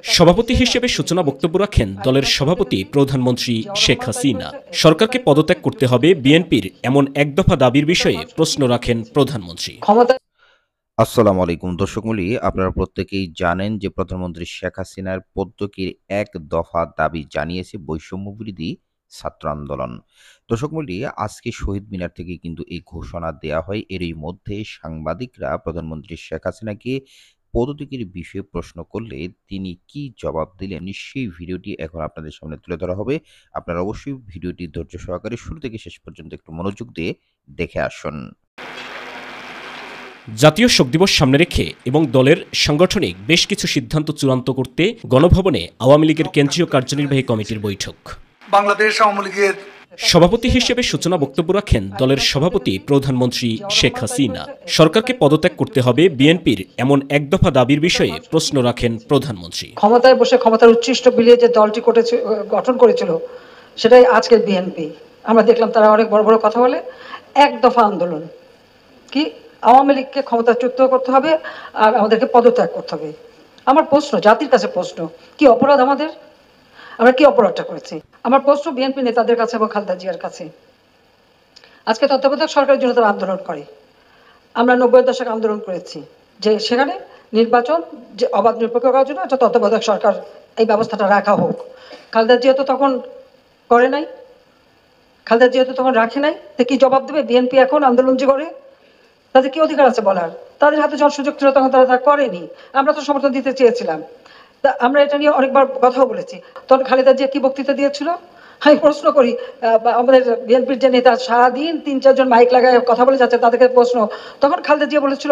সভাপতি হিসেবে সূচনা বক্তব্য রাখেন দলের সভাপতি প্রধানমন্ত্রী শেখ হাসিনা। সরকারকে পদত্যাগ করতে হবে বিএনপির এমন এক দফা দাবির বিষয়ে প্রশ্ন রাখেন প্রধানমন্ত্রী। আসসালামু আলাইকুম দর্শক মণ্ডলী, আপনারা প্রত্যেকেই জানেন যে প্রধানমন্ত্রী শেখ হাসিনার পদত্যাগের এক দফা দাবি জানিয়েছে বৈষম্য বিরোধী ছাত্র আন্দোলন। দর্শক মণ্ডলী, আজকে শহীদ মিনার থেকে কিন্তু এই ঘোষণা দেয়া হয়। এরই মধ্যে সাংবাদিকরা প্রধানমন্ত্রী শেখ হাসিনাকে পদত্যাগের বিষয়ে প্রশ্ন করলে তিনি কি জবাব দিলেন, সেই ভিডিওটি এখন আপনাদের সামনে তুলে ধরা হবে। আপনারা অবশ্যই ভিডিওটি ধৈর্য সহকারে শুরু থেকে শেষ পর্যন্ত একটু মনোযোগ দিয়ে দেখে আসুন। জাতীয় শোক দিবস সামনে রেখে এবং দলের সাংগঠনিক বেশ কিছু সিদ্ধান্ত চূড়ান্ত করতে গণভবনে আওয়ামী লীগের কেন্দ্রীয় কার্যনির্বাহী কমিটির বৈঠক। বাংলাদেশ আওয়ামী লীগের সভাপতি হিসেবে সূচনা বক্তব্য রাখেন দলের সভাপতি প্রধানমন্ত্রী শেখ হাসিনা। সরকারকে পদত্যাগ করতে হবে বিএনপির এমন এক দফা দাবির বিষয়ে প্রশ্ন রাখেন প্রধানমন্ত্রী। ক্ষমতায় বসে ক্ষমতার উচ্ছিষ্ট বিলিয়ে যে দলটি গঠন করেছিল সেটাই আজকের বিএনপি। আমরা দেখলাম তারা অনেক বড় বড় কথা বলে। এক দফা আন্দোলন কি, আওয়ামী লীগকে ক্ষমতাচ্যুত করতে হবে আর আমাদেরকে পদত্যাগ করতে হবে। আমার প্রশ্ন, জাতির কাছে প্রশ্ন, কি অপরাধ আমাদের? আমরা কি অপরাধটা করেছি? আমার প্রশ্ন বিএনপি নেতাদের কাছে এবং খালেদা জিয়ার কাছে। আজকে তত্ত্বাবধায়ক সরকারের জন্য তারা আন্দোলন করে। আমরা 90-এর দশকে আন্দোলন করেছি যে সেখানে নির্বাচন যে অবাধ নিরপেক্ষ করার জন্য একটা তত্ত্বাবধায়ক সরকার এই ব্যবস্থাটা রাখা হোক। খালেদা জিয়া তো তখন করে নাই, খালেদা জিয়া তো তখন রাখে নাই। তো কি জবাব দেবে বিএনপি এখন আন্দোলন যে করে? তাদের কি অধিকার আছে বলার? তাদের হাতে যখন সুযোগ ছিল তখন তারা তা করেনি। আমরা তো সমর্থন দিতে চেয়েছিলাম। তা আমরা এটা নিয়ে অনেকবার কথাও বলেছি। তখন খালেদা জিয়া কি বক্তৃতা দিয়েছিল? আমি প্রশ্ন করি, আমাদের বিএনপির যে নেতা সারাদিন 3-4 জন মাইক লাগায় কথা বলে যাচ্ছে, তাদেরকে প্রশ্ন, তখন খালেদা জিয়া বলেছিল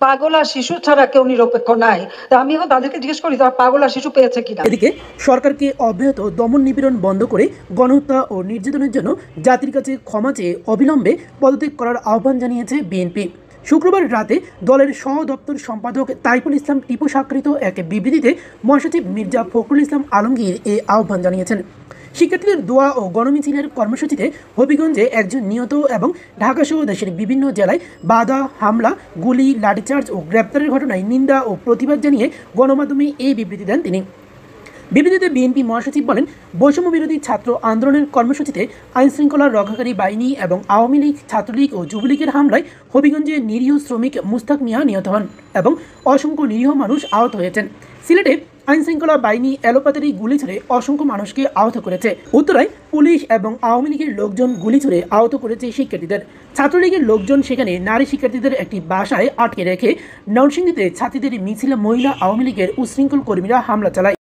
পাগল আর শিশু ছাড়া কেউ নিরপেক্ষ নাই। তা আমি এখন তাদেরকে জিজ্ঞেস করি তারা পাগল আর শিশু পেয়েছে কিনা। এদিকে সরকারকে অব্যাহত দমন নিপীড়ন বন্ধ করে গণহত্যা ও নির্যাতনের জন্য জাতির কাছে ক্ষমা চেয়ে অবিলম্বে পদত্যাগ করার আহ্বান জানিয়েছে বিএনপি। শুক্রবার রাতে দলের সহ দপ্তর সম্পাদক তাইফুল ইসলাম টিপু স্বাক্ষরিত এক বিবৃতিতে মহাসচিব মির্জা ফখরুল ইসলাম আলমগীর এই আহ্বান জানিয়েছেন। শিক্ষার্থীদের দোয়া ও গণমিছিলের কর্মসূচিতে হবিগঞ্জে একজন নিহত এবং ঢাকাসহ দেশের বিভিন্ন জেলায় বাধা, হামলা, গুলি, লাঠিচার্জ ও গ্রেপ্তারের ঘটনায় নিন্দা ও প্রতিবাদ জানিয়ে গণমাধ্যমে এই বিবৃতি দেন তিনি। বিবৃতিতে বিএনপি মহাসচিব বলেন, বৈষম্য বিরোধী ছাত্র আন্দোলনের কর্মসূচিতে আইনশৃঙ্খলা রক্ষাকারী বাহিনী এবং আওয়ামী লীগ, ছাত্রলীগ ও যুবলীগের হামলায় হবিগঞ্জে নিরীহ শ্রমিক মুস্তাক মিয়া নিহত হন এবং অসংখ্য নিরীহ মানুষ আহত হয়েছেন। সিলেটে আইনশৃঙ্খলা বাহিনী এলোপাতারি গুলি ছুড়ে অসংখ্য মানুষকে আহত করেছে। উত্তরায় পুলিশ এবং আওয়ামী লীগের লোকজন গুলি ছুড়ে আহত করেছে শিক্ষার্থীদের। ছাত্রলীগের লোকজন সেখানে নারী শিক্ষার্থীদের একটি বাসায় আটকে রেখে নরসিংদীতে ছাত্রীদের মিছিলে মহিলা আওয়ামী লীগের উচ্ছৃঙ্খল কর্মীরা হামলা চালায়।